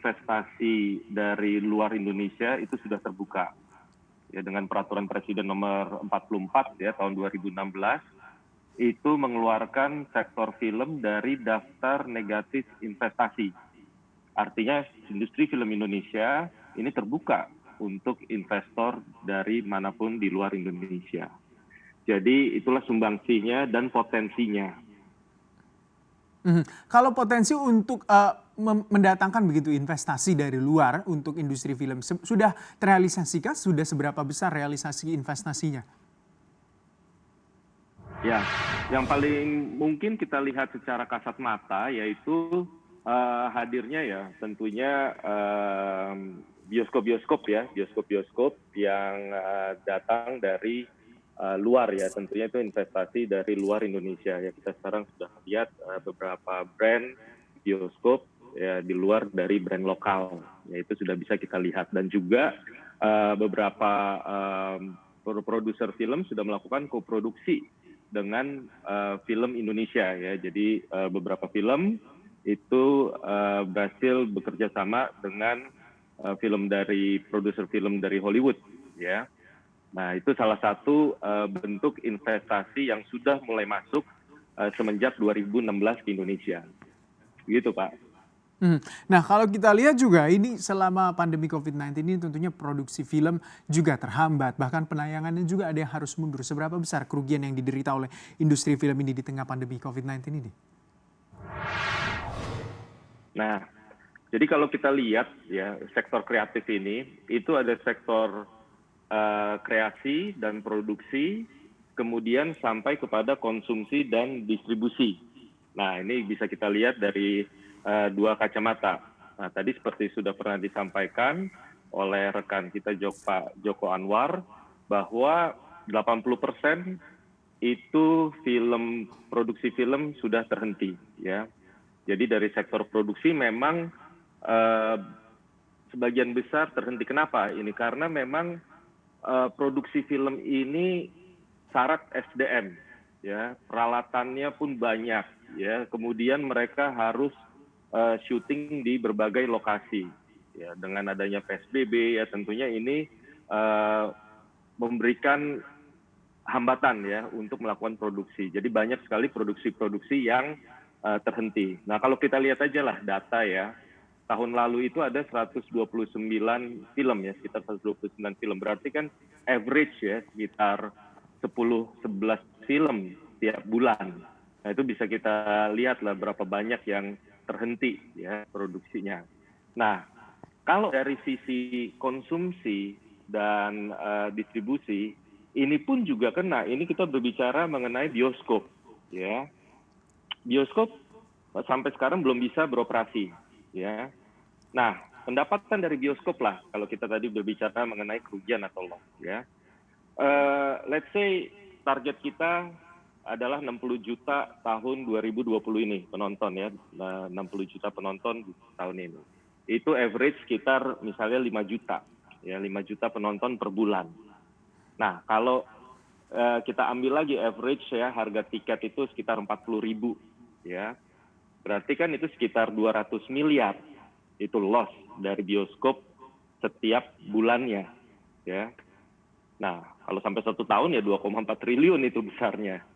investasi dari luar Indonesia itu sudah terbuka. Ya, dengan peraturan Presiden nomor 44 ya tahun 2016 itu mengeluarkan sektor film dari daftar negatif investasi. Artinya industri film Indonesia ini terbuka untuk investor dari manapun di luar Indonesia. Jadi itulah sumbangsinya dan potensinya. Kalau potensi untuk mendatangkan begitu investasi dari luar untuk industri film, sudah terrealisasikan? Sudah seberapa besar realisasi investasinya? Ya, yang paling mungkin kita lihat secara kasat mata yaitu hadirnya ya tentunya bioskop-bioskop ya, bioskop-bioskop yang datang dari luar ya, tentunya itu investasi dari luar Indonesia ya. Kita sekarang sudah lihat beberapa brand bioskop ya di luar dari brand lokal, ya itu sudah bisa kita lihat. Dan juga beberapa produser film sudah melakukan koproduksi dengan film Indonesia ya. Jadi beberapa film itu berhasil bekerja sama dengan film dari produser film dari Hollywood ya. Nah, itu salah satu bentuk investasi yang sudah mulai masuk semenjak 2016 di Indonesia. Gitu, Pak. Nah, kalau kita lihat juga ini selama pandemi COVID-19 ini tentunya produksi film juga terhambat. Bahkan penayangannya juga ada yang harus mundur. Seberapa besar kerugian yang diderita oleh industri film ini di tengah pandemi COVID-19 ini? Nah, jadi kalau kita lihat ya sektor kreatif ini, itu ada sektor kreasi dan produksi, kemudian sampai kepada konsumsi dan distribusi. Nah, ini bisa kita lihat dari dua kacamata. Nah, tadi seperti sudah pernah disampaikan oleh rekan kita Pak Joko Anwar, bahwa 80% itu produksi film sudah terhenti. Ya. Jadi dari sektor produksi memang sebagian besar terhenti. Kenapa? Ini karena memang produksi film ini syarat SDM, ya peralatannya pun banyak, ya kemudian mereka harus syuting di berbagai lokasi, ya dengan adanya PSBB ya tentunya ini memberikan hambatan ya untuk melakukan produksi. Jadi banyak sekali produksi-produksi yang terhenti. Nah kalau kita lihat aja lah data ya. Tahun lalu itu ada 129 film ya, sekitar 129 film. Berarti kan average ya, sekitar 10-11 film tiap bulan. Nah itu bisa kita lihat lah berapa banyak yang terhenti ya produksinya. Nah kalau dari sisi konsumsi dan distribusi, ini pun juga kena. Ini kita berbicara mengenai bioskop ya. Bioskop sampai sekarang belum bisa beroperasi. Ya, nah pendapatan dari bioskop lah kalau kita tadi berbicara mengenai kerugian atau loss ya. Let's say target kita adalah 60 juta tahun 2020 ini penonton ya, 60 juta penonton di tahun ini. Itu average sekitar misalnya 5 juta ya, 5 juta penonton per bulan. Nah kalau kita ambil lagi average ya harga tiket itu sekitar 40.000 ya. Berarti kan itu sekitar 200 miliar itu loss dari bioskop setiap bulannya, ya. Nah, kalau sampai 1 tahun ya 2,4 triliun itu besarnya.